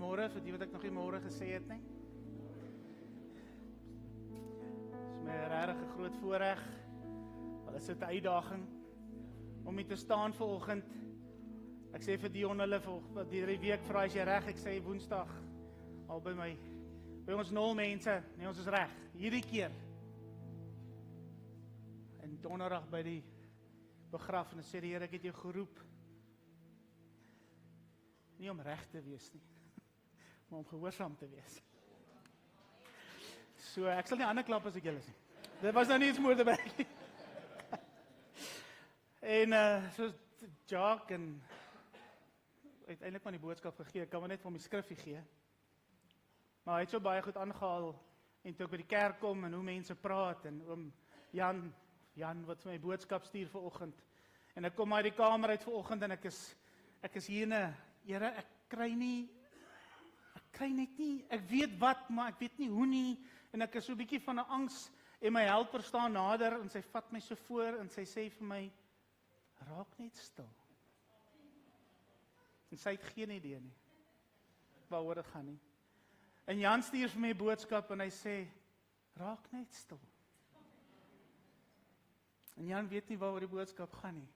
Goeiemôre vir die wat ek nog nie môre gesê het nie. Dit is my regtig 'n groot voorreg. Al is dit 'n uitdaging om hier te staan vanoggend. Ek sê vir Dion hulle vir die week vra as jy reg, ek sê Woensdag al by ons 0 mense, nee ons is reg, hierdie keer. En Donderdag by die begrafenis sê die Here, ek het jou geroep. Nie om reg te wees nie, maar om gehoorsaam te wees. So, ek sal nie ander klap as ek julle sien. Dit was nou nie iets moeite by. En soos Jacques en uiteindelik van die boodskap gegee, ek kan maar net vir my skrifgie gee. Maar hy het so baie goed aangehaal, en toe ek by die kerk kom, en hoe mense praat, en oom Jan wat vir my boodskap stuur vanoggend, en ek kom uit die kamer uit vanoggend, en ek is hier Here, ek kry net nie, ek weet wat, maar ek weet nie hoe nie, en ek is so 'n bietjie van 'n angs, en my helper staan nader, en sy vat my so voor, en sy sê vir my, raak net stil. En sy het geen idee nie, waaroor dit gaan nie. En Jan stuur vir my 'n boodskap, en hy sê, raak net stil. En Jan weet nie waaroor die boodskap gaan nie.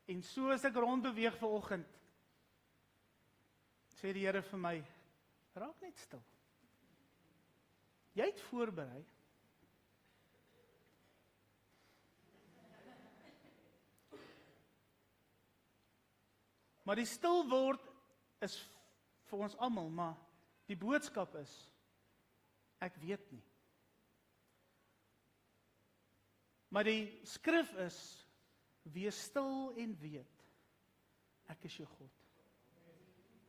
En so as ek rondbeweeg vanoggend, sê die Here vir my, raak net stil. Jy het voorberei. Maar die stil word is vir ons almal, maar die boodskap is, ek weet nie. Maar die skrif is, wees stil en weet, ek is jou God.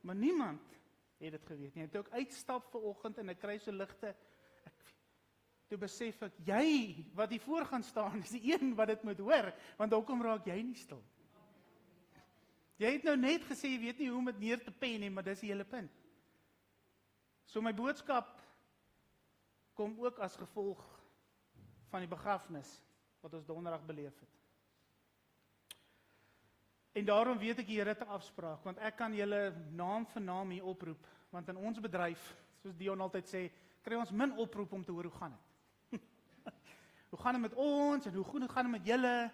Maar niemand het dit geweet nie. Toe ek uitstap vanoggend en ek kry so ligte, toe besef ek, jy wat hier voor gaan staan, is die een wat dit moet hoor, want hoekom raak jy nie stil? Jy het nou net gesê, jy weet nie hoe om dit neer te pen nie, maar dis die hele punt. So my boodskap kom ook as gevolg van die begrafnis, wat ons Donderdag beleef het. En daarom weet ek die Here te afspraak, want ek kan julle naam vir naam hier oproep, want in ons bedryf, soos Dion altyd sê, kry ons min oproep om te hoor hoe gaan het. Hoe gaan het met ons, en hoe goed gaan het met julle?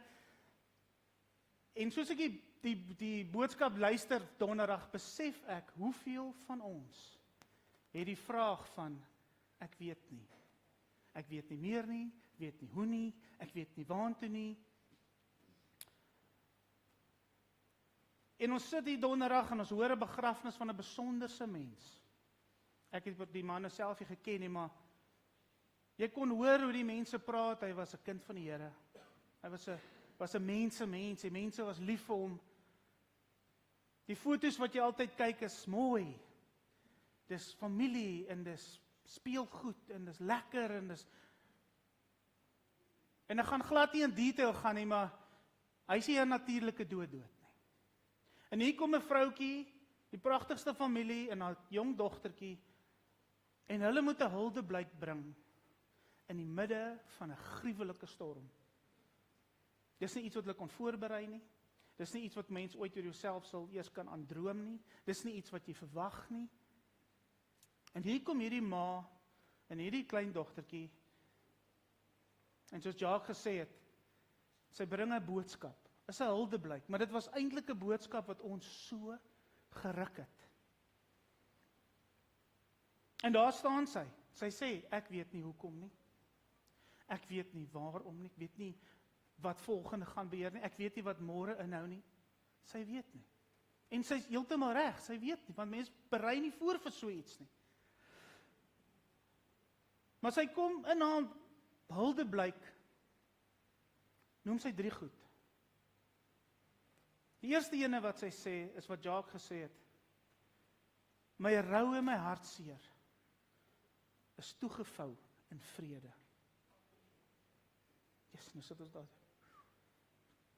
En soos ek die boodskap luister Donderdag, besef ek, hoeveel van ons het die vraag van, ek weet nie. Ek weet nie meer nie, weet nie hoe nie, ek weet nie waantoe nie. En ons sit hier Donderdag en ons hoor 'n begrafnis van 'n besonderse mens. Ek het die man self nie geken nie, maar jy kon hoor hoe die mense praat, hy was 'n kind van die Here. Hy was 'n mens, die mense was lief vir hom. Die foto's wat jy altyd kyk is mooi. Dis familie en dis speelgoed en dis lekker en ek gaan glad nie in detail gaan nie, maar hy is nie 'n natuurlike dood nie. En hier kom 'n vroutjie, die pragtigste familie en haar jong dogtertjie, en hulle moet 'n huldeblyk bring in die midde van 'n gruwelike storm. Dis nie iets wat hulle kon voorberei nie. Dis nie iets wat mens ooit oor jouself sal eers kan aandroom nie. Dis nie iets wat jy verwag nie. En hier kom hierdie ma en hierdie klein dogtertjie, en soos Jacques gesê het, sy bring 'n boodskap. Is 'n huldeblyk, maar dit was eintlik 'n boodskap wat ons so geruk het. En daar staan sy. Sy sê, ek weet nie hoekom nie. Ek weet nie waarom nie. Ek weet nie wat volgende gaan gebeur nie. Ek weet nie wat môre inhou nie. Sy weet nie. En sy is heeltemal reg, sy weet nie, want mense berei nie voor vir so iets nie. Maar sy kom in haar huldeblyk, noem sy 3 goed. Die eerste ene wat sy sê, is wat Jacques gesê het. My rou en my hartseer is toegevou in vrede. Jesus, nou sit ons daar.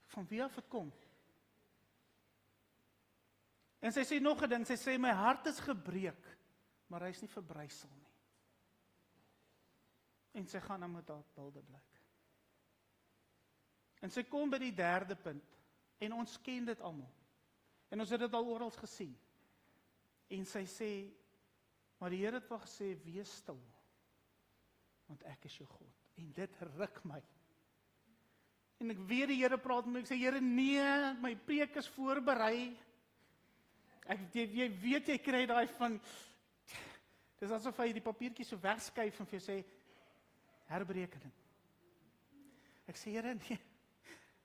Van wie af het kom? En sy sê nog 'n ding, sy sê, my hart is gebreek, maar hy is nie verbrysel nie. En sy gaan dan met haar huldeblyk. En sy kom by die 3de punt, en ons ken dit almal. En ons het dit al oral gesien. En sy sê, maar die Here het wel gesê, wees stil, want ek is jou God. En dit ruk my. En ek weet die Here praat met my, ek sê, Here, nee, my preek is voorberei. Jy weet, jy kry daai van, dis asof hy die papiertjie so wegskuif en vir jou sê, herberekening. Ek sê, Here, nee,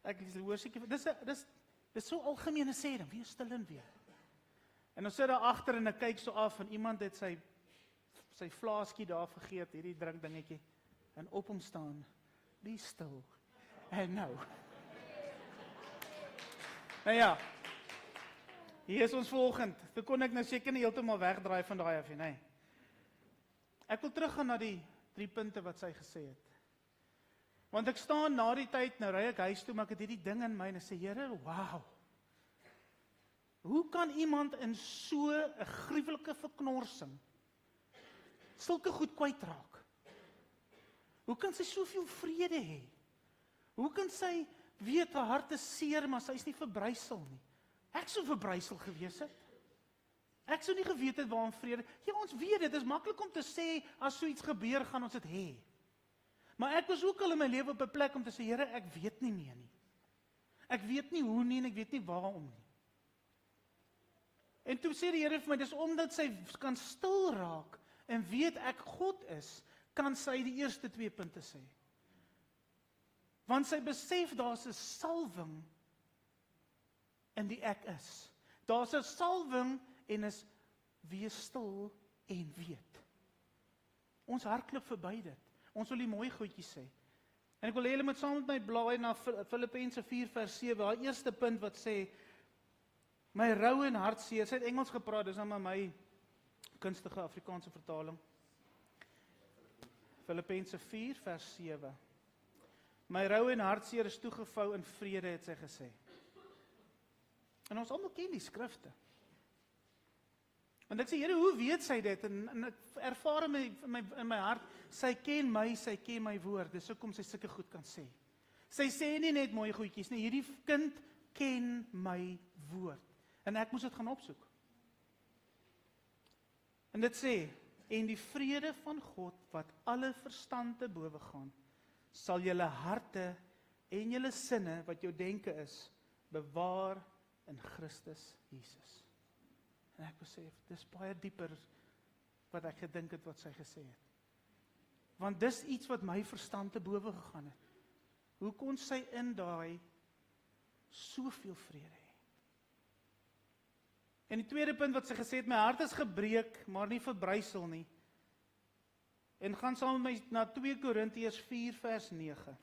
ek hoor seker, dis so algemene sê, dan wees stil en weer. En ons sit daar agter en ek kyk so af en iemand het sy flaaskie daar vergeet, hierdie drinkdingetjie, en op hom staan, be stil, en nou. Nou ja, hier is ons volgend. Toe kon ek nou seker nie heeltemal wegdraai van daai af, nee. Ek wil teruggaan na die 3 punte wat sy gesê het. Want ek staan na die tyd, nou ry ek huis toe, maar ek het hierdie ding in my en ek sê, Here, wow. Hoe kan iemand in so 'n gruwelike verknorsing sulke goed kwytraak? Hoe kan sy soveel vrede hê? Hoe kan sy weet haar hart is seer, maar sy is nie verbrysel nie? Ek sou verbrysel gewees het. Ek sou nie geweet het waarom vrede. Ja, ons weet dit is maklik om te sê as so iets gebeur, gaan ons dit hê. Maar ek was ook al in my lewe op 'n plek om te sê, Here, ek weet nie meer nie. Ek weet nie hoe nie en ek weet nie waarom nie. En toe sê die Here vir my, dis omdat sy kan stil raak en weet ek God is, kan sy die eerste 2 punte sê. Want sy besef daar's 'n salwing in die ek is. Daar's 'n salwing en is wees stil en weet. Ons hardloop verby dit. Ons wil die mooi goedjies sê. En ek wil hê julle moet saam met my blaai na Filippense 4:7, haar eerste punt wat sê, my rou en hartseer, sy het Engels gepraat, dis nou maar my kunstige Afrikaanse vertaling. Filippense 4:7. My rou en hartseer is toegevou in vrede, het sy gesê. En ons almal ken die skrifte. Want ek sê, Here, hoe weet sy dit? En ek ervaar in my hart, sy ken my woord, dis hoekom sy sulke goed kan sê. Sy sê nie net mooi goedjies nie, hierdie kind ken my woord. En ek moes dit gaan opsoek. En dit sê, en die vrede van God, wat alle verstand te bowe gaan, sal julle harte en julle sinne, wat jou denke is, bewaar in Christus Jesus. En ek besef, dis baie dieper wat ek gedink het wat sy gesê het. Want dis iets wat my verstand te bowe gegaan het. Hoe kon sy in daai soveel vrede hê? En die tweede punt wat sy gesê het, my hart is gebreek, maar nie verbrysel nie. En gaan saam met my na 2 Korintiërs 4:9.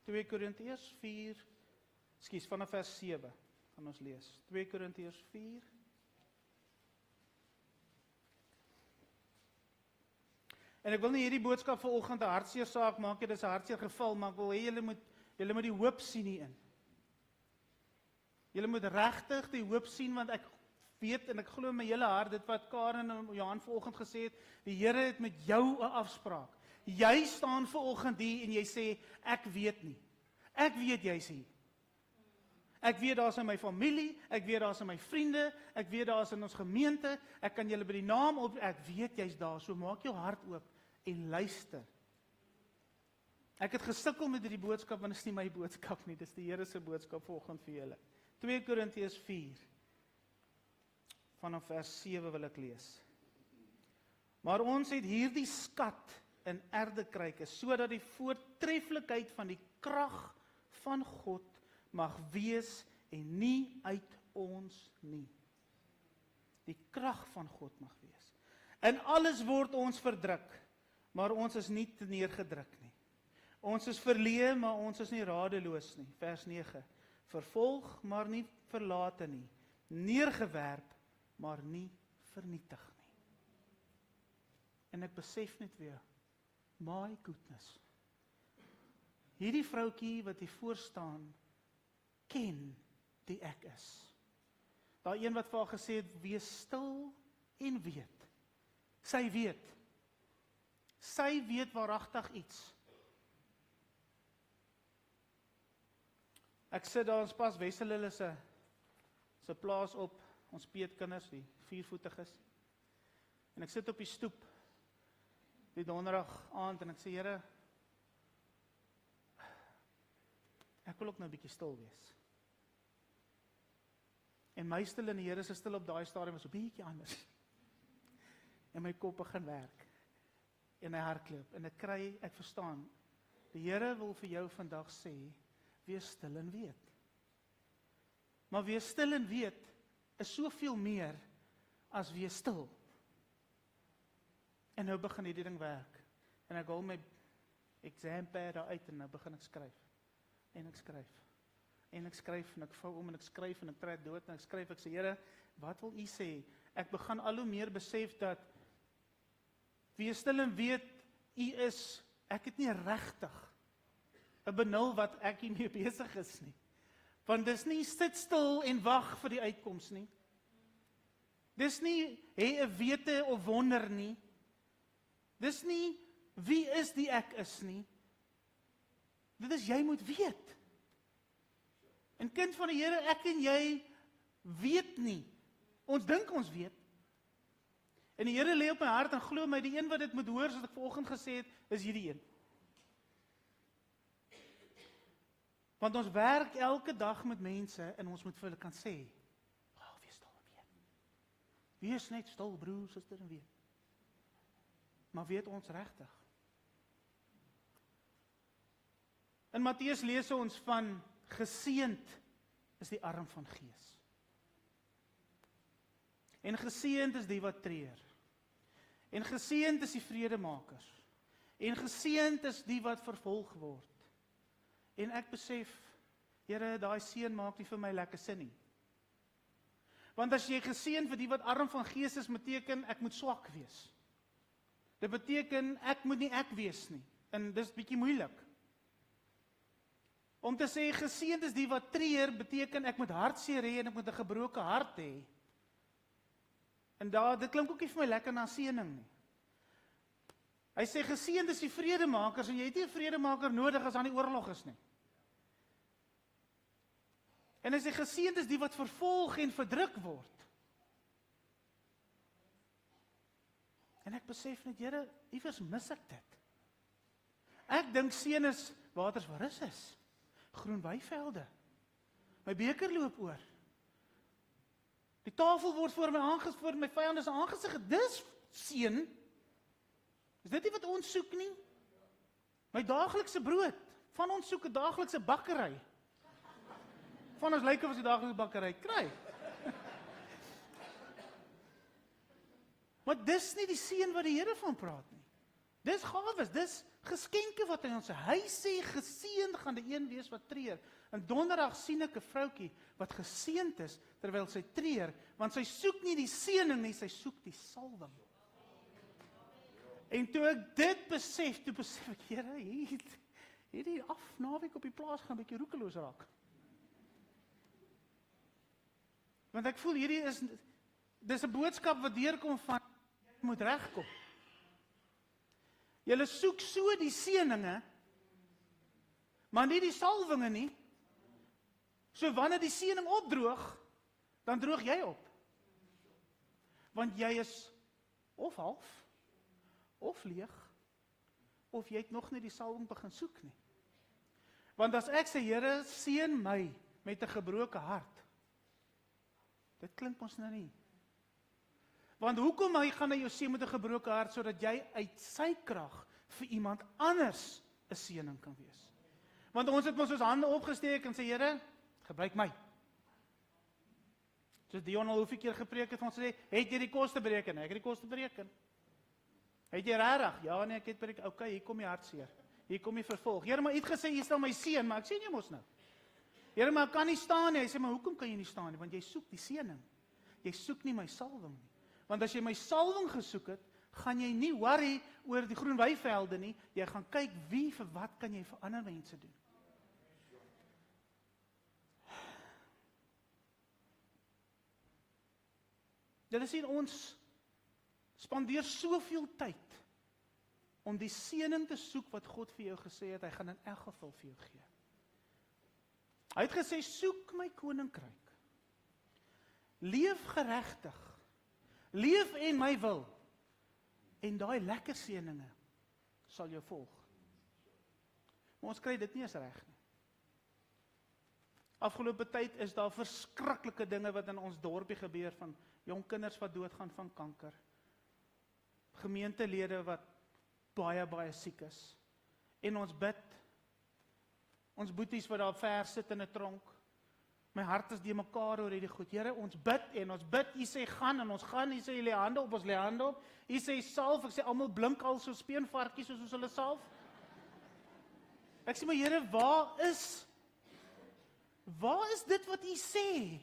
2 Korintiërs 4, vanaf vers 7 gaan ons lees. 2 Korintiërs 4. En ek wil nie hierdie boodskap vanoggend 'n hartseer saak maak, dit is 'n hartseer geval, maar ek wil hê julle moet die hoop sien hierin. Julle moet regtig die hoop sien, want ek weet en ek glo in my hele hart, dit wat Karen en Johan vanoggend gesê het, die Here het met jou 'n afspraak. Jy staan vanoggend hier en jy sê, ek weet nie. Ek weet jy's hier. Ek weet daar's in my familie, ek weet daar's in my vriende, ek weet daar's in ons gemeente, ek kan julle by die naam op, ek weet jy's daar, so maak jou hart oop en luister. Ek het gesukkel met hierdie boodskap, want dit is nie my boodskap nie, dis die Here se boodskap vanoggend vir julle. 2 Korintiërs 4, vanaf vers 7 wil ek lees. Maar ons het hierdie skat in erdekruike, sodat die voortreffelikheid van die krag van God mag wees en nie uit ons nie. Die krag van God mag wees. In alles word ons verdruk, maar ons is nie neergedruk nie. Ons is verleë, maar ons is nie radeloos nie. Vers 9. Vervolg, maar nie verlate nie. Neergewerp, maar nie vernietig nie. En ek besef net weer, my goodness. Hierdie vroutjie wat hier voor staan, ken die ek is. Daar een wat vir haar gesê het, wees stil en weet. Sy weet. Sy weet waaragtig iets. Ek sit daar ons pas Wessel hulle se plaas op ons peetkinders, die 4-voetiges. En ek sit op die stoep, die donderdag aand, en ek sê, Here, ek wil ook nou 'n bietjie stil wees. En my stil in die Here se stil op daai stadium was 'n bietjie anders. En my kop begin werk. En hy hardloop, en ek verstaan, die Here wil vir jou vandag sê, wees stil en weet. Maar wees stil en weet, is soveel meer, as wees stil. En nou begin hierdie ding werk. En ek haal my exampad daar uit, en nou begin ek skryf. En ek skryf. En ek skryf, en ek vou om, en ek skryf, en ek trek dood, en ek skryf, ek sê, Here, wat wil U sê? Ek begin al hoe meer besef dat, wees stil en weet, U is, ek het nie regtig 'n benul wat ek hiermee besig is nie. Want dis nie sit stil en wag vir die uitkoms nie. Dis nie hê 'n wete of wonder nie. Dis nie wie is die ek is nie. Dit is jy moet weet. En kind van die Here, ek en jy weet nie. Ons dink ons weet. En die Here lê op my hart en glo my, die een wat dit moet hoor, soos ek vanoggend gesê het, is hierdie een. Want ons werk elke dag met mense en ons moet vir hulle kan sê, wees stil en weet. Wees net stil, broer, suster, en weet. Maar weet ons regtig? In Matteus lees ons van geseënd is die arm van gees. En geseënd is die wat treur. En geseënd is die vredemakers. En geseënd is die wat vervolg word. En ek besef, Here, daai seën maak nie vir my lekker sin nie. Want as jy geseën vir die wat arm van gees is, beteken ek moet swak wees. Dit beteken ek moet nie ek wees nie. En dis bietjie moeilik. Om te sê geseënd is die wat treur, beteken ek moet hartseer hê en ek moet 'n gebroke hart hê. En dit klink ook nie vir my lekker na seëning nie. Hy sê geseënd is die vredemakers en jy het nie 'n vredemaker nodig as daar nie oorlog is nie. En hy sê geseënd is die wat vervolg en verdruk word. En ek besef net, Here, iewers mis ek dit. Ek dink seën is waters waar rus is. Groen weivelde. My beker loop oor. Die tafel word voor my vyande se aangesig. Dis seën. Is dit nie wat ons soek nie? My daaglikse brood. Van ons soek 'n daaglikse bakkery. Van ons lyk of ons die daaglikse bakkery kry. Maar dis nie die seën wat die Here van praat nie. Dis gawes, dis geskenke wat hy ons sê. Hy sê geseënd gaan die een wees wat treur. En donderdag sien ek 'n vroutjie wat geseënd is terwyl sy treur, want sy soek nie die seëning nie, sy soek die salwing. En toe ek dit besef, ek, Here, hierdie naweek op die plaas gaan 'n bietjie roekeloos raak. Want ek voel dis 'n boodskap wat deurkom van jy moet regkom. Julle soek so die seëninge, maar nie die salwinge nie. So wanneer die seëning opdroog, dan droog jy op. Want jy is of half, of leeg, of jy het nog nie die salwing begin soek nie. Want as ek sê, Here, seën my met 'n gebroke hart, dit klink ons nou nie. Want hoekom gaan hy jou seën met 'n gebroke hart, sodat jy uit sy krag vir iemand anders 'n seëning kan wees? Want ons het mos ons hande opgesteek en sê, Here, gebruik my. Soos Dion al hoeveel keer gepreek het, ons sê, het jy die koste bereken? Ek het die koste bereken. Het jy regtig? Ja, nee, ek het bereken. Okay, hier kom die hartseer. Hier kom die vervolg. Here, maar u het gesê, jy sal my seën, maar ek sien jy mos nou. Here, maar ek kan nie staan nie. Hy sê, maar hoekom kan jy nie staan nie? Want jy soek die seëning. Jy soek nie my salwing nie. Want as jy my salwing gesoek het, gaan jy nie worry oor die groen weivelde nie. Jy gaan kyk wie vir wat kan jy vir ander mense doen. Julle sien, ons spandeer soveel tyd om die seëning te soek wat God vir jou gesê het, hy gaan in elk geval vir jou gee. Hy het gesê, soek my koninkryk. Leef geregtig. Leef en my wil. En daai lekker seëninge sal jou volg. Maar ons kry dit nie eens reg nie. Afgelope tyd is daar verskriklike dinge wat in ons dorpie gebeur, van jong kinders wat doodgaan van kanker, gemeentelede wat baie siek is, en ons bid, ons boeties wat daar ver sit in 'n tronk, my hart is die mekaar oor hierdie goed. Here, ons bid, U sê gaan, en ons gaan, U sê jy lê hande op, ons lê hande op, U sê salf, ek sê almal blink al so speenvarkies soos ons hulle salf. Ek sê, maar Here, waar is dit wat U sê?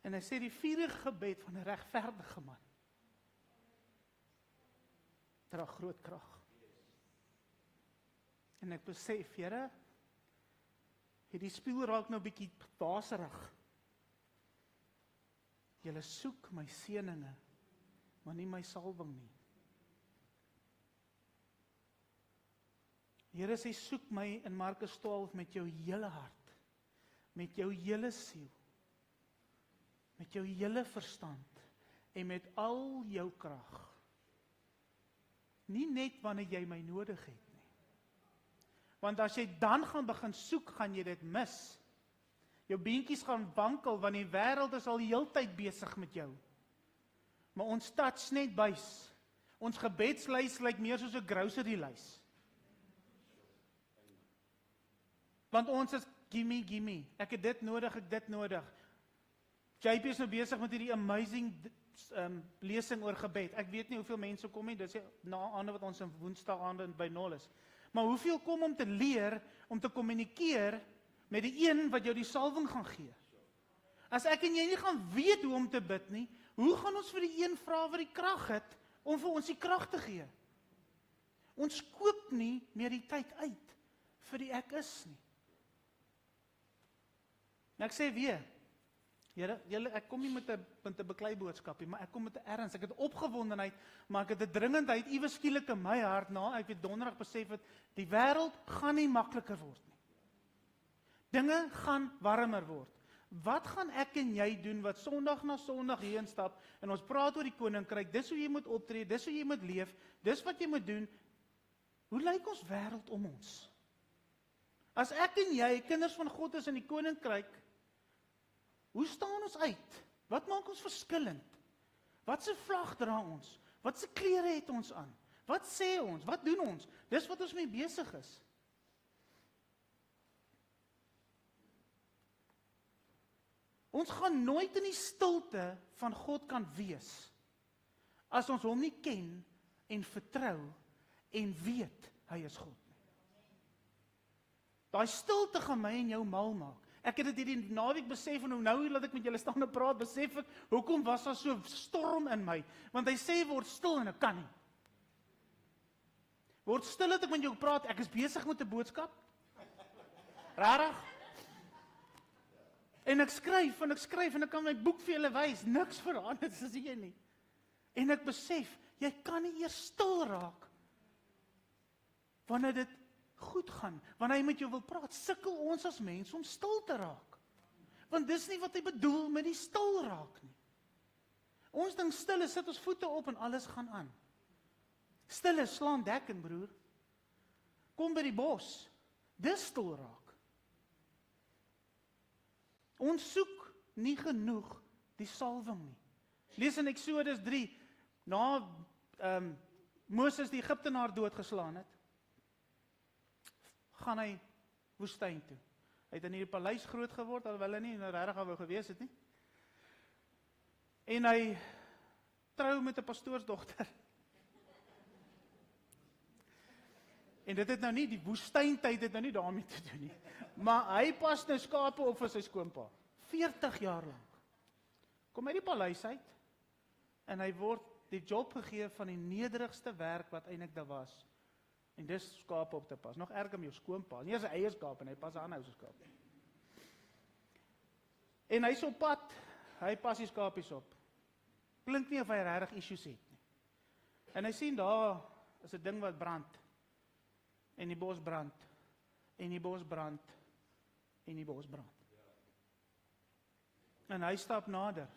En hy sê die vurige gebed van 'n regverdige man dra groot krag. En ek besef, Here, hierdie spieël raak nou bietjie waserig. Julle soek my seëninge, maar nie my salwing nie. Here sê, soek my in Markus 12 met jou hele hart, met jou hele siel, met jou hele verstand en met al jou krag. Nie net wanneer jy my nodig het nie. Want as jy dan gaan begin soek, gaan jy dit mis. Jou beentjies gaan wankel, want die wêreld is al die hele tyd besig met jou. Maar ons touch net buis. Ons gebedslys lyk meer soos 'n grocery lys. Want ons is gimme. Ek het dit nodig, ek dit nodig. JP is nou besig met hierdie amazing lesing oor gebed. Ek weet nie hoeveel mense kom nie, dis na aande wat ons in Woensdag aande by 0 is. Maar hoeveel kom om te leer, om te kommunikeer met die een wat jou die salwing gaan gee? As ek en jy nie gaan weet hoe om te bid nie, hoe gaan ons vir die een vra wat die krag het, om vir ons die krag te gee? Ons koop nie meer die tyd uit vir die ek is nie. En ek sê weer, Julle, ek kom nie met 'n beklei boodskap nie, maar ek kom met 'n erns. Ek het opgewondenheid, maar ek het 'n dringendheid iewes skielik in my hart na ek het donderdag besef het, die wêreld gaan nie makliker word nie. Dinge gaan warmer word. Wat gaan ek en jy doen wat Sondag na Sondag hierheen stap en ons praat oor die koninkryk, dis hoe jy moet optree, dis hoe jy moet leef, dis wat jy moet doen. Hoe lyk ons wêreld om ons? As ek en jy kinders van God is in die koninkryk, hoe staan ons uit? Wat maak ons verskillend? Wat se vlag dra ons? Wat se klere het ons aan? Wat sê ons? Wat doen ons? Dis wat ons mee besig is. Ons gaan nooit in die stilte van God kan wees, as ons hom nie ken en vertrou en weet, hy is God. Daai stilte gaan my en jou mal maak. Ek het dit hierdie naweek besef, en nou laat ek met julle staan en praat, besef ek, hoekom was daar so storm in my? Want hy sê, word stil en ek kan nie. Word stil dat ek met jou praat, ek is besig met 'n boodskap. Rarig. En ek skryf, en ek kan my boek vir julle wys, niks verander, dis jy nie. En ek besef, jy kan nie eers stil raak, wanneer dit goed gaan, wanneer hy met jou wil praat, sukkel ons as mens om stil te raak. Want dis nie wat hy bedoel met die stil raak nie. Ons ding stil is, sit ons voete op en alles gaan aan. Stil is, slaan dekken, broer. Kom by die bos, dis stil raak. Ons soek nie genoeg die salwing nie. Lees in Exodus 3, na Moses die Egiptenaar doodgeslaan het, gaan hy woestyn toe. Hy het in die paleis groot geword, alhoewel hy nie regtig wou gewees het nie. En hy trou met 'n pastoorsdogter. En dit het nou nie, die woestyntyd het nou nie daarmee te doen nie. Maar hy pas nou skape op vir sy skoonpa. 40 jaar lank. Kom hy die paleis uit, en hy word die job gegee van die nederigste werk wat eintlik daar was. En dis skape op te pas. Nog erger met jou skoonpa. Nie as 'n eie skaap, en hy pas aan ou se skaap. En hy's op pad, hy pas die skapies op. Klink nie of hy regtig issues het nie. En hy sien daar is 'n ding wat brand. En die bos brand. En die bos brand. En die bos brand. En hy stap nader.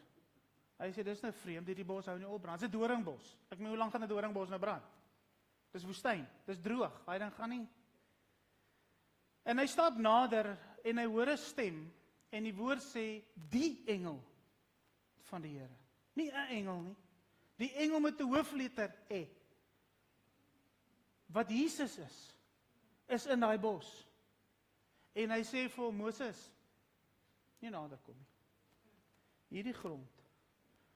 Hy sê, dis nou vreemd, die bos hou nie op brand. Dis 'n doringbos. Ek meen, hoe lank gaan 'n doringbos nou brand? Dis woestyn, dis droog. Hy dan gaan nie. En hy stap nader en hy hoor 'n stem en die woord sê die engel van die Here. Nie 'n engel nie. Die engel met 'n hoofletter E. Wat Jesus is in daai bos. En hy sê vir hom, Moses, nie nader kom nie. Hierdie grond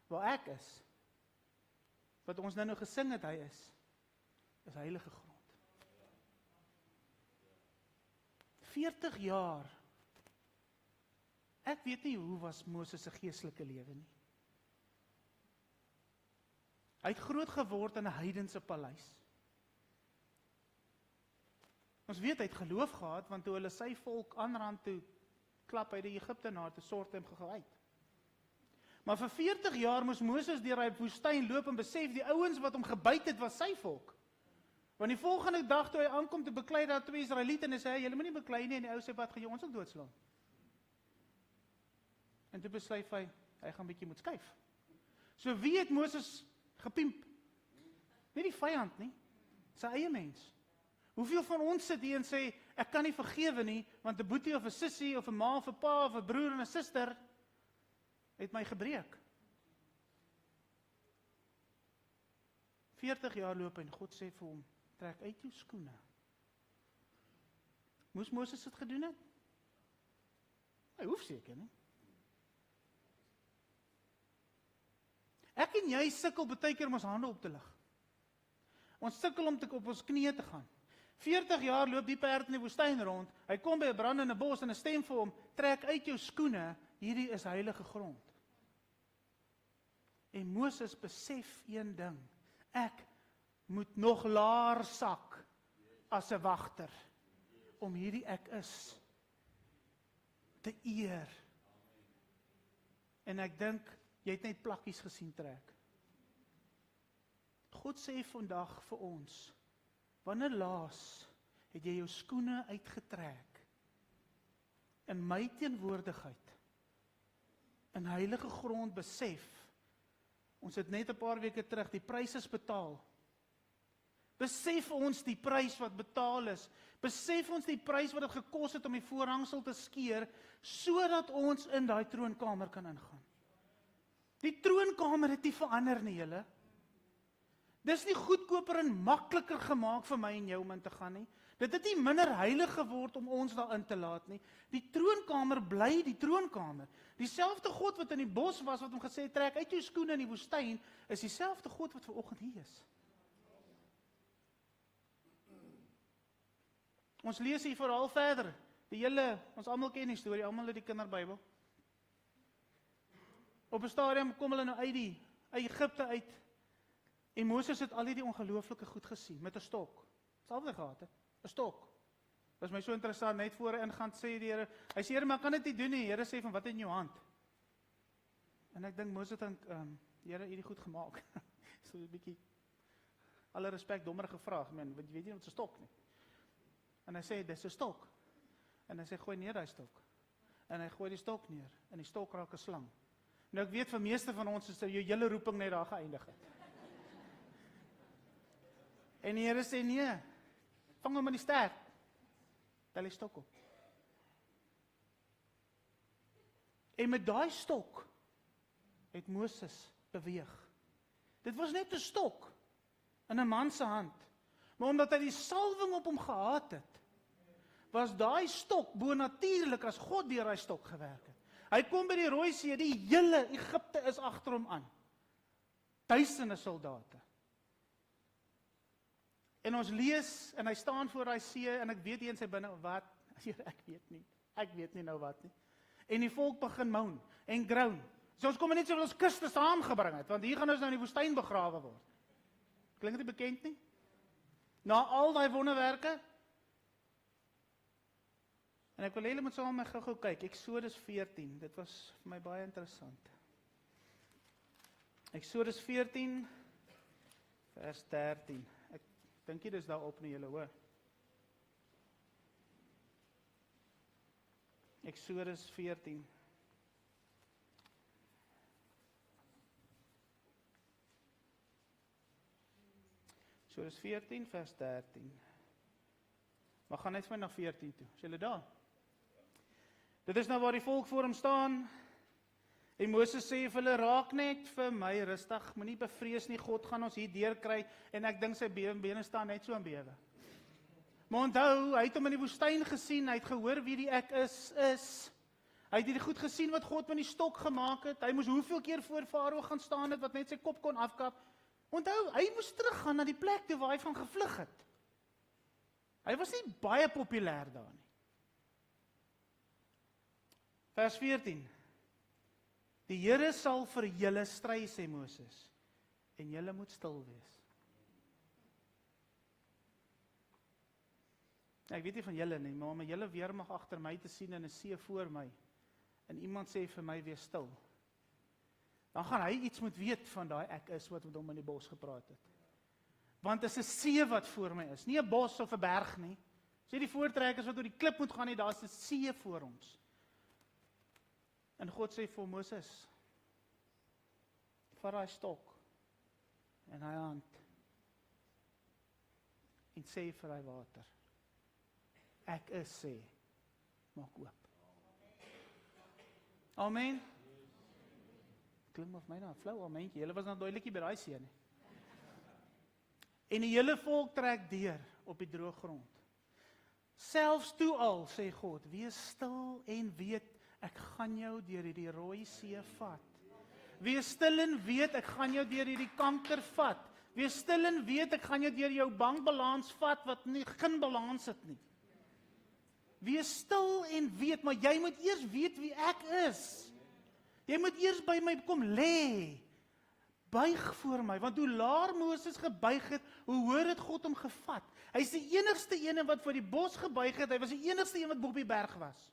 waar ek is, wat ons nou gesing het hy is heilige grond. 40 jaar. Ek weet nie hoe was Moses se geestelike lewe nie. Hy het groot geword in 'n heidense paleis. Ons weet hy het geloof gehad, want toe hulle sy volk aanrand toe, klap hy die Egiptenaar te sorte hem gegou uit. Maar vir 40 jaar moes Moses deur hy woestyn loop en besef, die ouens wat hom gebyt het, was sy volk. Want die volgende dag toe hy aankom te beklei daar 2 Israeliete en hy sê, julle moenie beklei nie, en die ou sê, wat gaan jy ons ook doodslaan? En toe besluit hy gaan bietjie moet skuif. So wie het Moses gepimp? Nie die vyand nie, sy eie mens. Hoeveel van ons sit hier en sê, ek kan nie vergewe nie, want 'n boetie of 'n sussie of 'n ma of 'n pa of 'n broer en 'n suster het my gebreek. 40 jaar loop en God sê vir hom, trek uit jou skoene. Moes Moses dit gedoen het? Hy hoef seker nie. Ek en jy sukkel baie keer om ons hande op te lig. Ons sukkel om op ons knieë te gaan. 40 jaar loop die perd in die woestyn rond, hy kom by 'n brandende bos en 'n stem vir hom, trek uit jou skoene, hierdie is heilige grond. En Moses besef een ding, ek moet nog laer sak as 'n wagter, om hierdie ek is te eer. En ek dink, jy het net plakkies gesien trek. God sê vandag vir ons, wanneer laas het jy jou skoene uitgetrek in my teenwoordigheid, in heilige grond besef, ons het net 'n paar weke terug, die prys is betaal. Besef ons die prys wat betaal is, besef ons die prys wat dit gekos het om die voorhangsel te skeer, sodat ons in daai troonkamer kan ingaan. Die troonkamer het nie verander nie, julle. Dis nie goedkoper en makliker gemaak vir my en jou om in te gaan nie. Dit het nie minder heilig geword om ons daarin te laat nie. Die troonkamer bly die troonkamer. Dieselfde God wat in die bos was, wat hom gesê het, trek uit jou skoene in die woestyn, is dieselfde God wat vanoggend hier is. Ons lees hier verhaal verder. Ons almal ken die storie, almal het die kinderbybel. Op 'n stadium kom hulle nou uit Egipte uit. En Moses het al hierdie ongelooflike goed gesien, met 'n stok. Selfs hy gehad het, 'n stok. Dit is my so interessant, net voor hy ingaan sê die Here, hy sê, Here, maar kan dit nie doen nie. Here sê van, wat in jou hand? En ek dink, Moses dink, Here, hierdie goed gemaak. So 'n bietjie, alle respek, dommerige vraag, man, want jy weet nie wat 'n stok nie. En hy sê, dis 'n stok. En hy sê, gooi neer die stok. En hy gooi die stok neer, en die stok raak 'n slang. Nou ek weet, vir meeste van ons is jou hele roeping net daar geëindig het. En die Here sê, nee, vang hom in die stert. Tel die stok op. En met daai stok het Moses beweeg. Dit was net 'n stok in 'n man se hand. Maar omdat hy die salwing op hom gehad het, was daai stok bonatuurlik as God deur daai stok gewerk het. Hy kom by die Rooi See, die hele Egipte is agter hom aan. Duisende soldate. En ons lees, en hy staan voor daai see, en ek weet hier in sy binne, wat? Ek weet nie nou wat nie. En die volk begin moan, en groan. So ons kom net so ons kuste saamgebring het, want hier gaan ons nou in die woestyn begrawe word. Klink dit bekend nie? Na al daai wonderwerke, en ek wil hê julle moet saam met my gou kyk, Eksodus 14, dit was vir my baie interessant. Eksodus 14, vers 13, ek dink jy dis daar op nie, julle hoor. Eksodus 14. Eksodus 14 vers 13. Maar gaan net vir my na 14 toe. Is julle daar? Dit is nou waar die volk voor hom staan. En Moses sê vir hulle, raak net vir my rustig, moenie bevrees nie, God gaan ons hier deurkry, en ek dink sy bene staan net so in bewe. Maar onthou, hy het hom in die woestyn gesien, hy het gehoor wie die ek is. Hy het hierdie goed gesien wat God met die stok gemaak het, hy moes hoeveel keer voor Farao gaan staan het, wat net sy kop kon afkap. Onthou, hy moes teruggaan na die plek toe waar hy van gevlug het. Hy was nie baie populêr daar nie. Vers 14. Die Here sal vir julle stry, sê Moses, en julle moet stil wees. Ek weet nie van julle nie, maar om julle weermag agter my te sien in 'n see voor my, en iemand sê vir my, wees stil, dan gaan hy iets moet weet van daai ek is wat met hom in die bos gepraat het. Want dit is 'n see wat voor my is, nie 'n bos of 'n berg nie. Sê die voortrekkers wat oor die klip moet gaan nie, daar's 'n see voor ons. En God sê vir Moses, vat daai stok en hy hand en sê vir hy water, ek is, sê, maak oop. Amen. Klim of my nou, flou amentjie, julle was nog duidelikie by daai see nie. En die hele volk trek deur op die droë grond. Selfs toe al, sê God, wees stil en weet, ek gaan jou deur hierdie Rooi See vat. Wees stil en weet, ek gaan jou deur hierdie kanker vat. Wees stil en weet, ek gaan jou deur jou bankbalans vat, wat nie geen balans het nie. Wees stil en weet, maar jy moet eers weet wie ek is. Jy moet eers by my kom lê. Buig voor my, want hoe laer Moses gebuig het, hoe hoër het God hom gevat. Hy is die enigste ene wat voor die bos gebuig het, hy was die enigste een wat bo op die berg was.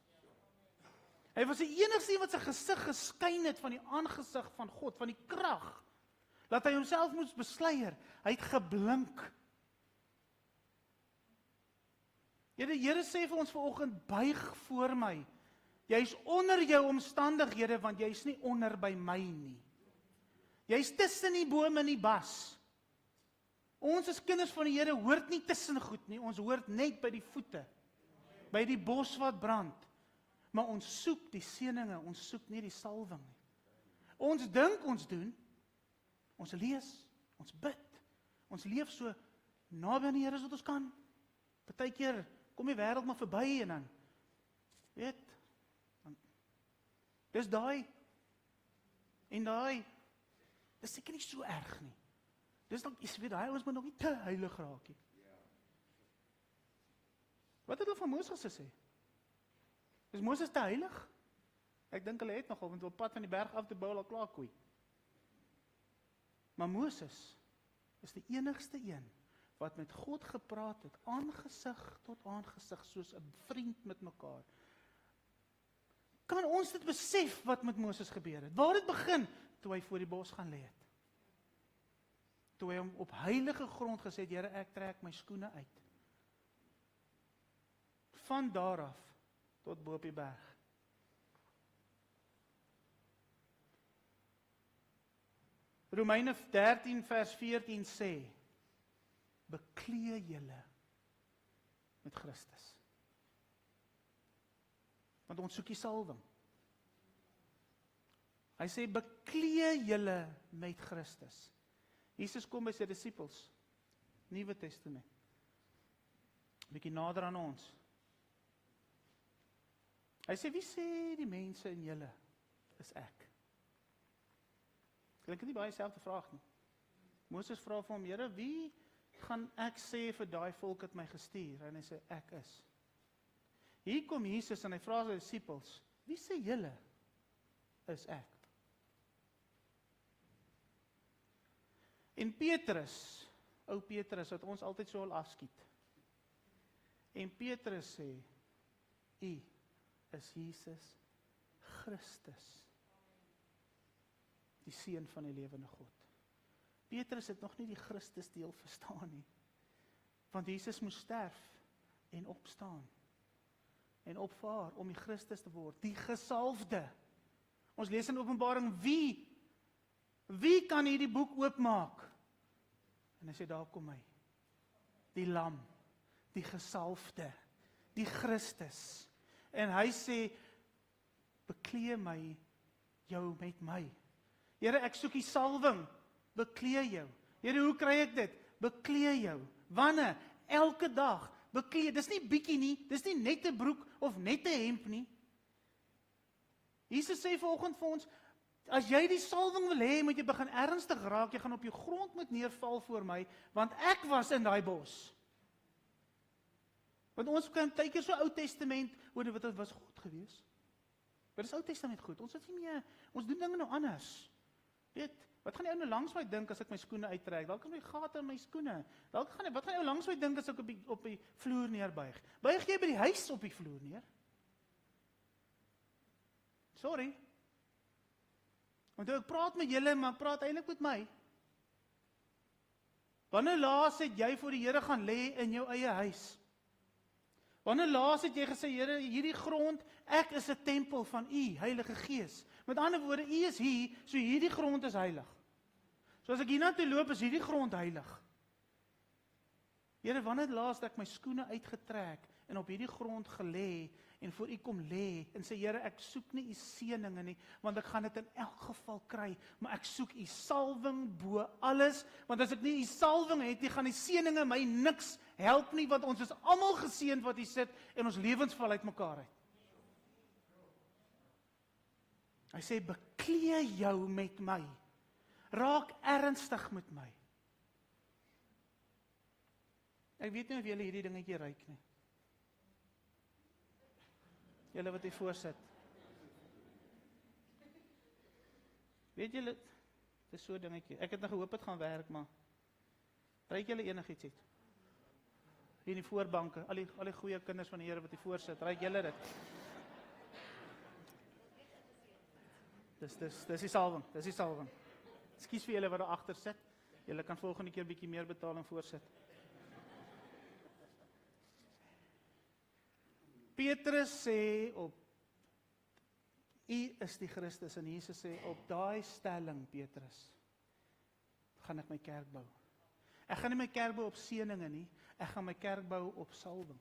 Hy was die enigste een wat sy gesig geskyn het van die aangesig van God, van die krag, dat hy homself moes besluier. Hy het geblink. Die Here sê vir ons vanoggend, buig voor my. Jy's onder jou omstandighede, want jy's nie onder by my nie. Jy's tussen die bome en die bas. Ons as kinders van die Here hoort nie tussen goed nie, ons hoort net by die voete, by die bos wat brand. Maar ons soek die seëninge, ons soek nie die salwing nie. Ons dink ons doen, ons lees, ons bid, ons leef so naby aan die Here as wat ons kan. Partykeer kom die wêreld maar verby en dan, dis daai, en daai, dis seker nie so erg nie. Dis dan, daai ons moet nog nie te heilig raak nie. Wat het hulle van Moses gesê? Is Moses te heilig? Ek dink hulle het nogal, want op pad van die berg af te bou al klaar koei. Maar Moses is die enigste een wat met God gepraat het, aangesig tot aangesig, soos 'n vriend met mekaar. Kan ons dit besef wat met Moses gebeur het? Waar het begin? Toe hy voor die bos gaan lê het. Toe hy hom op heilige grond gesê het, Here, ek trek my skoene uit. Van daar af tot bo op die berg. Romeine 13 vers 14 sê, beklee julle met Christus. Want ons soek die salwing. Hy sê, beklee julle met Christus. Jesus kom by sy disippels, Nuwe Testament, bietjie nader aan ons. Hy sê, wie sê die mense in julle is ek? Klink nie baie selfde vraag nie. Moses vra vir hom, Here, wie gaan ek sê vir daai volk het my gestuur? En hy sê, ek is. Hier kom Jesus en hy vra sy disippels, wie sê julle is ek? En Petrus, ou Petrus, wat ons altyd so al afskiet. En Petrus sê, U is Jesus Christus, die Seun van die lewende God. Petrus het nog nie die Christus deel verstaan nie, want Jesus moes sterf en opstaan. en opvaar om die Christus te word, die gesalfde. Ons lees in Openbaring, wie kan hierdie boek oopmaak? En hy sê, daar kom hy, die lam, die gesalfde, die Christus. En hy sê, beklee my, jou met my. Here, ek soek die salwing, beklee jou. Here, hoe kry ek dit? Beklee jou. Wanneer? Elke dag. Beklee. Dis nie bietjie nie, dis nie net 'n broek of net 'n hemp nie. Jesus sê vanoggend vir ons, as jy die salwing wil hê, moet jy begin ernstig raak, jy gaan op jou grond moet neerval voor my, want ek was in daai bos. Want ons kan tydjie so Ou Testament, wat was goed geweest. Maar dis Ou Testament goed, ons het nie meer, ons doen dinge nou anders. Weet, wat gaan die ou nou langs my dink as ek my skoene uittrek? Dalk is my gate in my skoene. Wat gaan die ou langs my dink as ek op die vloer neerbuig? Buig jy by die huis op die vloer neer? Sorry. Want ek praat met julle, maar ek praat eintlik met my. Wanneer laas het jy voor die Here gaan lê in jou eie huis? Wanneer laas het jy gesê, Here, hierdie grond, ek is 'n tempel van U, Heilige Gees. Met ander woorde, U is hier, so hierdie grond is heilig. So as ek hiernatoe loop, is hierdie grond heilig. Here, wanneer laas het ek my skoene uitgetrek en op hierdie grond gelê en voor U kom lê en sê, Here, ek soek nie U seëninge nie, want ek gaan dit in elk geval kry, maar ek soek U salwing bo alles, want as ek nie U salwing het nie, gaan die seëninge my niks help nie, want ons is almal geseënd wat hier sit en ons lewens val uitmekaar uit. Hy sê, beklee jou met my. Raak ernstig met my. Ek weet nie of julle hierdie dingetjie ruik nie. Julle wat hier voorsit. Weet julle, dit is so 'n dingetjie. Ek het nou gehoop het gaan werk, maar ruik julle enigiets uit? Hier in die voorbanke, al die goeie kinders van die Here wat hier voorsit, ruik julle dit? Dis die salwing, dis die salwing. Ekskuus vir julle wat daar agter sit. Julle kan volgende keer bietjie meer betaal en voorsit. Petrus sê U is die Christus, en Jesus sê, op daai stelling, Petrus, gaan ek my kerk bou. Ek gaan nie my kerk bou op seëninge nie, ek gaan my kerk bou op salwing.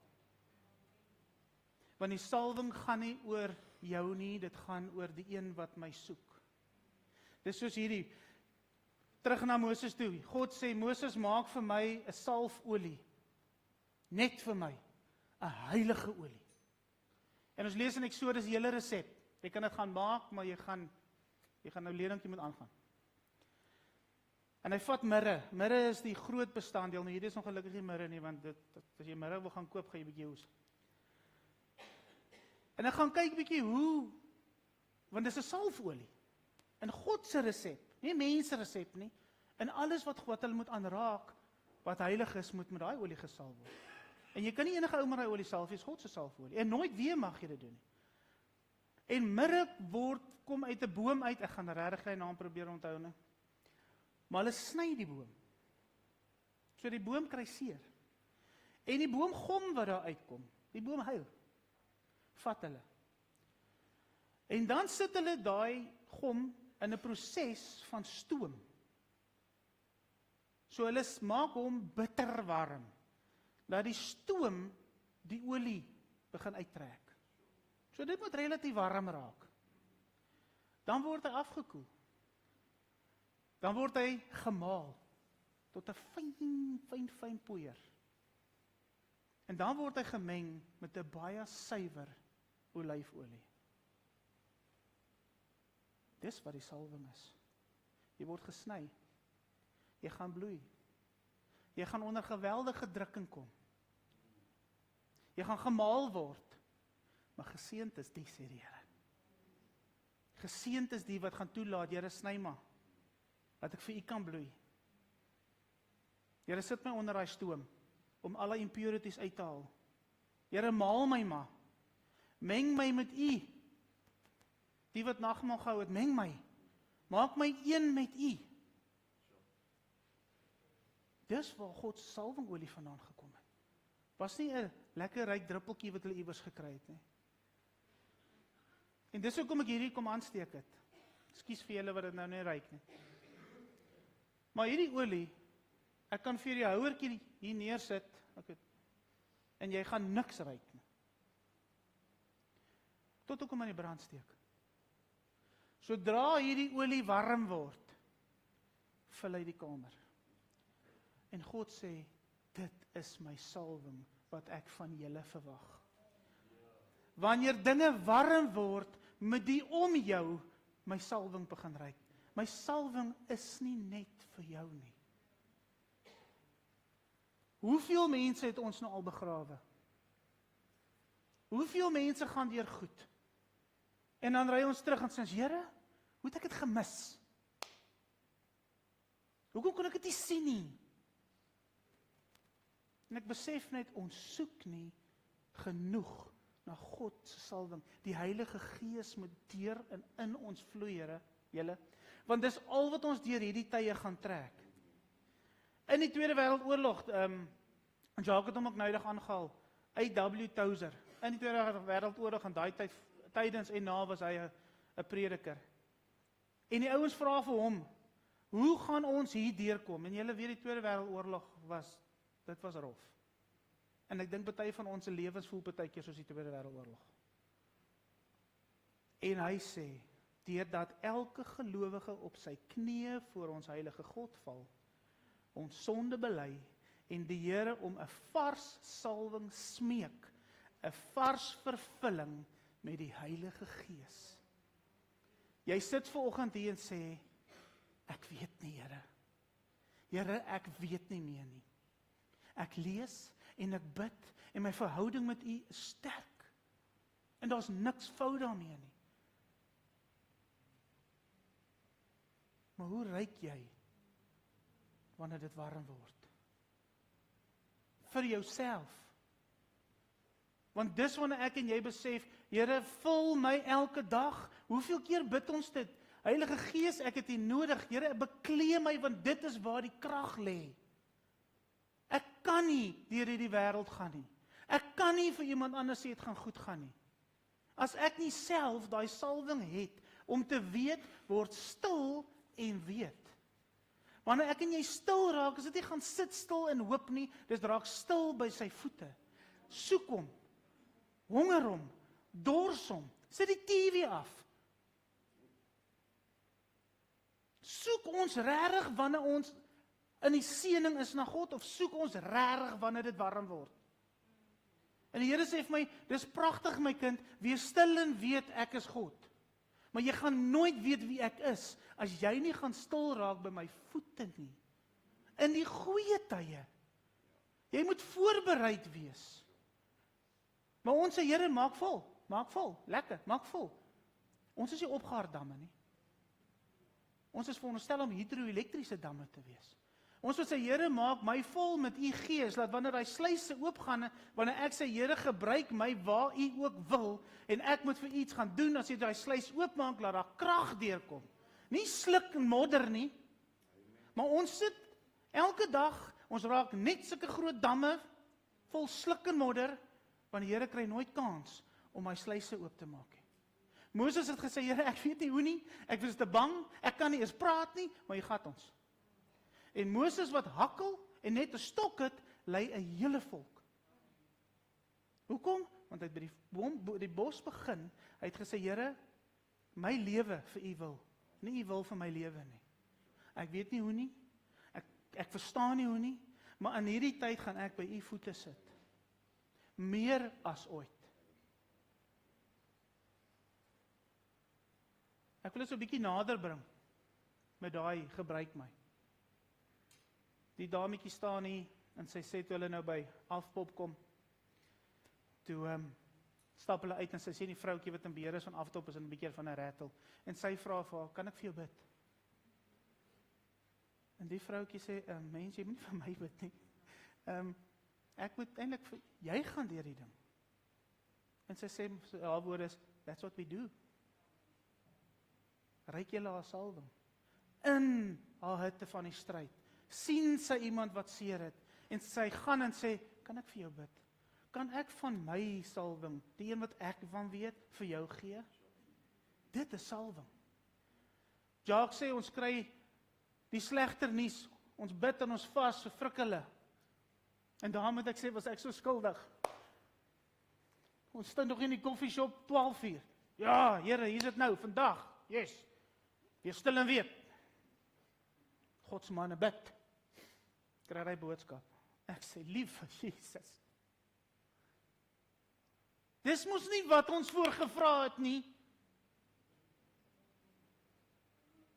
Want die salwing gaan nie oor jou nie, dit gaan oor die een wat my soek. Dis soos hierdie, terug na Moses toe. God sê, Moses, maak vir my 'n salfolie. Net vir my, 'n heilige olie. En ons lees in Eksodus die hele resep. Jy kan dit gaan maak, maar jy gaan nou leningkie moet aangaan. En hy vat mirre. Mirre is die groot bestanddeel. Nou hierdie is ongelukkig nie mirre nie, want as jy mirre wil gaan koop, gaan jy bietjie hoes. En ek gaan kyk bietjie hoe, want dis 'n salfolie. In God se resep, nie mense resep nie. En alles wat hulle moet aanraak, wat heilig is, moet met daai olie gesalf word. En jy kan nie enige ou met daai olie salf, dis God se salfolie. En nooit weer mag jy dit doen nie. En mirre kom uit 'n boom uit, ek gaan regtig sy naam probeer onthou nie. Maar hulle sny die boom. So die boom kry seer. En die boomgom wat daar uitkom, die boom huil. Vat hulle. En dan sit hulle daai gom in 'n proses van stoom. So hulle maak hom bitter warm. Laat die stoom die olie begin uittrek. So dit moet relatief warm raak. Dan word hy afgekoel. Dan word hy gemaal tot 'n fyn poeier. En dan word hy gemeng met 'n baie suiwer olyfolie. Dis wat die salwing is. Jy word gesny. Jy gaan bloei. Jy gaan onder geweldige drukking kom. Jy gaan gemaal word. Maar geseënd is die, sê die Here. Geseënd is die wat gaan toelaat, Here, sny maar, dat ek vir U kan bloei. Here, sit my onder daai stoom, om alle impurities uit te haal. Here, maal my maar. Meng my met U. Die wat nagmaal gehou het, meng my. Maak my een met U. Dis waar God se salwingolie vandaan gekom het. Was nie 'n lekker ryk druppeltjie wat hulle iewers gekry het nie. En dis hoekom ek hierdie kom aansteek het. Ekskuus vir julle wat dit nou nie ruik nie. Maar hierdie olie, ek kan vir die houertjie hier neersit, en jy gaan niks ruik nie. Tot ek hom aan die brand steek. Sodra hierdie olie warm word, vul hy die kamer. En God sê, dit is my salwing wat ek van julle verwag. Wanneer dinge warm word, moet die om jou my salwing begin ruik. My salwing is nie net vir jou nie. Hoeveel mense het ons nou al begrawe? Hoeveel mense gaan deur goed? En dan ry ons terug en sê ons, Here, hoe het ek dit gemis? Hoekom kon ek dit nie sien nie? En ek besef net, ons soek nie genoeg na God se salwing. Die Heilige Gees moet deur en in ons vloei, Here, julle. Want dis al wat ons deur hierdie tye gaan trek. In die Tweede Wêreldoorlog, Jacques het hom ook noudig aangehaal, A.W. Tozer. In die Tweede Wêreldoorlog, en daai tyd, tydens en na was hy 'n prediker. En die ouens vra vir hom, hoe gaan ons hier deurkom? En julle weet die Tweede Wêreldoorlog dit was rof. En ek dink party van ons lewens voel partykeer soos die Tweede Wêreldoorlog. En hy sê, deurdat elke gelowige op sy knieë voor ons heilige God val, ons sonde bely en die Here om 'n vars salwing smeek, 'n vars vervulling met die Heilige Gees. Jy sit vanoggend hier en sê, ek weet nie, Here. Here, ek weet nie meer nie. Ek lees en ek bid en my verhouding met U is sterk. En daar's niks fout daarmee nie. Maar hoe ruik jy wanneer dit warm word? Vir jouself. Want dis wanneer ek en jy besef, Here, vul my elke dag. Hoeveel keer bid ons dit? Heilige Gees, ek het U nodig. Here, bekleed my, want dit is waar die krag lê. Ek kan nie deur hierdie wêreld gaan nie. Ek kan nie vir iemand anders sê dit gaan goed gaan nie. As ek nie self daai salwing het om te weet, word stil en weet. Wanneer ek en jy stil raak, is dit nie gaan sit stil en hoop nie, dis raak stil by sy voete. Soek hom, honger hom, dors hom, sit die TV af. Soek ons regtig wanneer ons in die seëning is na God, of soek ons regtig wanneer dit warm word? En die Here sê vir my, dis pragtig my kind, wees stil en weet ek is God. Maar jy gaan nooit weet wie ek is, as jy nie gaan stil raak by my voete nie. In die goeie tye. Jy moet voorbereid wees. Maar ons sê, Here, maak vol, lekker, maak vol. Ons is nie opgaardamme nie. Ons is veronderstel om hidroelektriese damme te wees. Ons wil sê, Here, maak my vol met U Gees, dat wanneer hy sluise oopgaan, wanneer ek sê, Here, gebruik my waar U ook wil, en ek moet vir iets gaan doen, as jy daai sluis oopmaak, laat daar krag deurkom. Nie sluk en modder nie, maar ons sit elke dag, ons raak net sulke groot damme, vol sluk en modder, want die Here kry nooit kans om my sluise oop te maak. Moses het gesê, Here, ek weet nie hoe nie, ek was te bang, ek kan nie eens praat nie, maar jy gat ons. En Moses wat hakkel en net 'n stok het, lei 'n hele volk. Hoekom? Want hy het by die bos begin, hy het gesê, Here, my lewe vir U wil, nie U wil vir my lewe nie. Ek weet nie hoe nie, ek verstaan nie hoe nie, maar in hierdie tyd gaan ek by U voete sit. Meer as ooit. Ek wil dit so 'n bietjie nader bring, met daai gebruik my. Die dametjie staan hier, en sy sê toe hulle nou by Afpop kom, toe stap hulle uit, en sy sê die vroukie wat in beheer is van Afpop is 'n bietjie van 'n rattle, en sy vra vir haar, kan ek vir jou bid? En die vroukie sê, mens, jy moet nie vir my bid nie. Ek moet eintlik vir jy gaan deur die ding. En sy sê, haar woord is, that's what we do. Ryk julle haar salwing. In haar hitte van die stryd, sien sy iemand wat seer het, en sy gaan en sê, kan ek vir jou bid? Kan ek van my salwing, die een wat ek van weet, vir jou gee? Dit is salwing. Jacques sê, ons kry die slegter nuus, ons bid en ons vas, so frik hulle. En daar moet ek sê, was ek so skuldig. Ons staan nog in die koffieshop 12 uur. Ja, Here, hier is dit nou, vandag. Yes. Wees stil en weet. God se manne bid. Kry hy boodskap. Ek sê, liewe Jesus. Dis mos nie wat ons voorgevra het nie.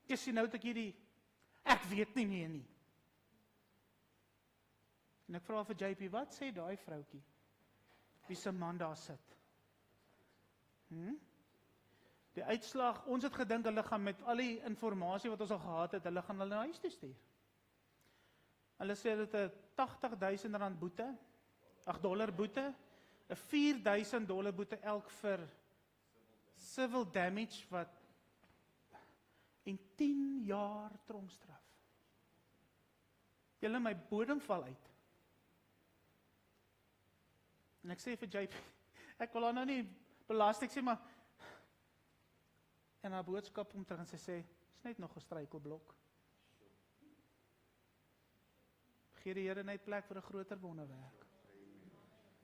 Jy sien nou dat ek hierdie, ek weet nie meer nie. En ek vra vir JP, wat sê daai vroutjie? Wie se man daar sit? Die uitslag, ons het gedink hulle gaan met al die informasie wat ons al gehad het, hulle gaan hulle na huis toe stuur. Hulle sê dit 'n $80,000 boete, $8 boete, 'n $4,000 boete elk vir civil damage wat en 10 jaar tronkstraf. Julle my bodem val uit. En ek sê vir JP, ek wil haar nou nie belas, ek sê maar, en haar boodskap om terug en sy sê, is net nog 'n struikelblok. Gee die Here net plek vir 'n groter wonderwerk.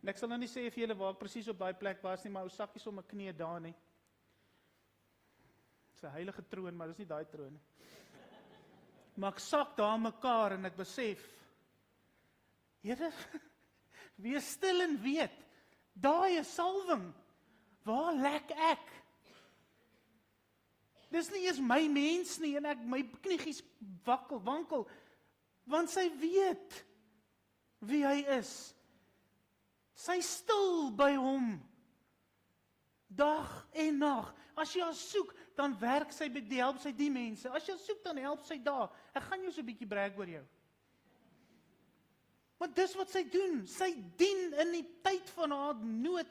En ek sal nou nie sê vir julle waar ek presies op daai plek was nie, maar ou sakkies om my knie daar nie. Dis 'n heilige troon, maar dis nie daai troon nie. Maar ek sak daar mekaar en ek besef, Here, wees stil en weet, daai is salwing. Waar lek ek? Dis nie eers my mens nie en ek my kniegies wankel, want sy weet wie hy is. Sy stil by hom. Dag en nag. As jy haar soek, dan werk sy by die help sy die mense. As jy haar soek, dan help sy daar. Ek gaan jou so 'n bietjie brag oor jou. Want dis wat sy doen. Sy dien in die tyd van haar nood.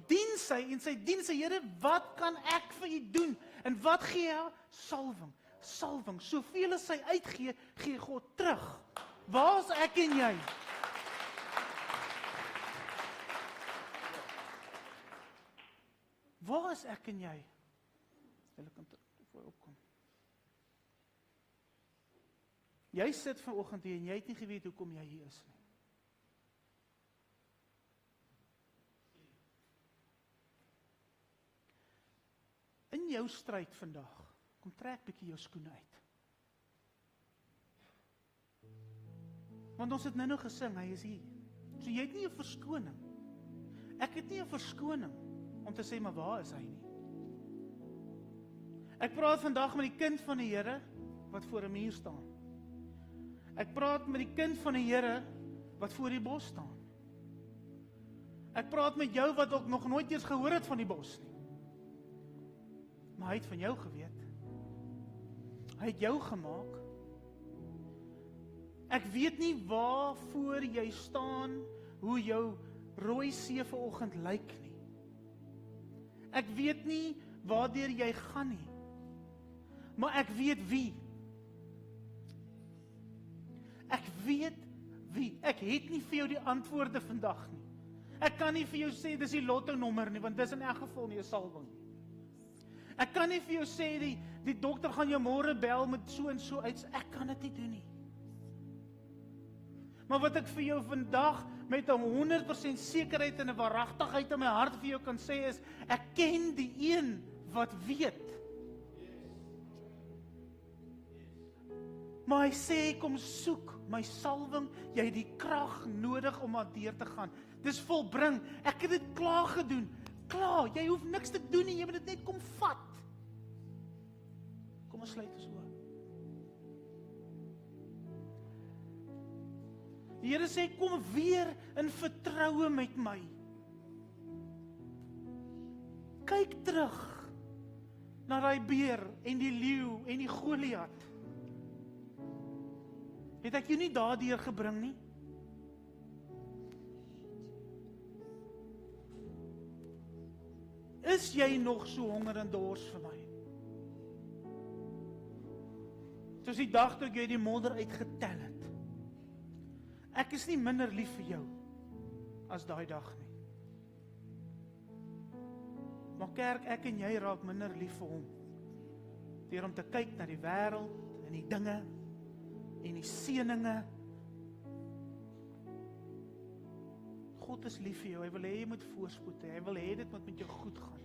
Dien sy en sy dien sy, Here, wat kan ek vir u doen? En wat gee hy? Salwing. Salwing. Soveel as sy uitgee, gee God terug. Waar is ek en jy? Waar is ek en jy? Hulle kan voor opkom. Jy sit vanoggend hier en jy het nie geweet hoekom jy hier is nie. In jou stryd vandag, kom trek bietjie jou skoene uit. Want ons het nou gesing, hy is hier. So jy het nie 'n verskoning. Ek het nie 'n verskoning om te sê, maar waar is hy nie? Ek praat vandag met die kind van die Here wat voor 'n muur staan. Ek praat met die kind van die Here wat voor die bos staan. Ek praat met jou wat ook nog nooit eens gehoor het van die bos nie. Maar hy het van jou geweet. Hy het jou gemaak. Ek weet nie waar voor jy staan, hoe jou rooi see vanoggend lyk nie. Ek weet nie waardeur jy gaan nie. Maar ek weet wie. Ek weet wie. Ek het nie vir jou die antwoorde vandag nie. Ek kan nie vir jou sê dis die lotto nommer nie, want dis in elk geval nie 'n salwing nie. Ek kan nie vir jou sê die dokter gaan jou môre bel met so en so uit. Ek kan dit nie doen nie. Maar wat ek vir jou vandag met 100% sekerheid en 'n waaragtigheid in my hart vir jou kan sê is, ek ken die een wat weet. Maar hy sê, kom soek my salwing, jy het die krag nodig om aan deur te gaan. Dis volbring, ek het dit klaar gedoen. Klaar, jy hoef niks te doen nie, jy moet dit net kom vat. Kom ons sluit ons oë. Die Here sê, kom weer in vertroue met my. Kyk terug na daai beer en die leeu en die Goliat. Het ek jou nie daardeur gebring nie? Is jy nog so honger en dors vir my? Soos die dag toe jy die modder uitgetel het. Ek is nie minder lief vir jou as daai dag nie. Maar kerk, ek en jy raak minder lief vir hom deur om te kyk na die wêreld en die dinge en die seëninge. God is lief vir jou, hy wil hê jy moet voorspoed hê, hy wil hê dit moet met jou goed gaan.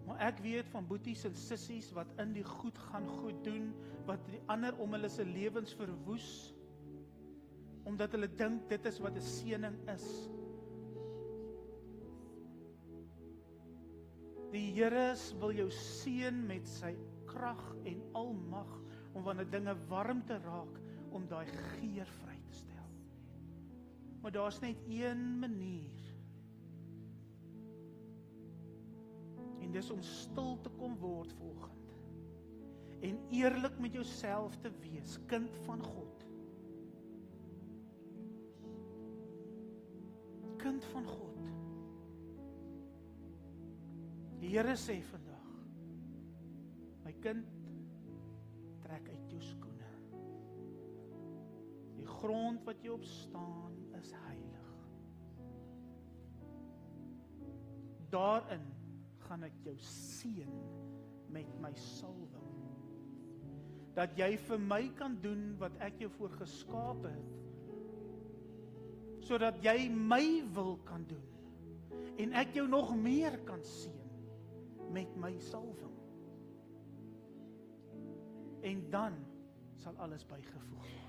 Maar ek weet van boeties en sissies wat in die goed gaan goed doen, wat die ander om hulle se lewens verwoes, omdat hulle dink dit is wat 'n seëning is. Die Here wil jou seën met sy krag en almag, om wanneer dinge warm te raak, om daai geur vry te stel. Maar daar's net een manier. En dis om stil te kom word vanoggend. En eerlik met jouself te wees, kind van God. Kind van God. Die Here sê vandag, my kind, trek uit jou skoene. Die grond wat jy op staan is heilig. Daarin gaan ek jou seën met my salwing. Dat jy vir my kan doen wat ek jou voor geskaap het, sodat jy my wil kan doen en ek jou nog meer kan seën met my salwing. En dan sal alles bygevoeg word.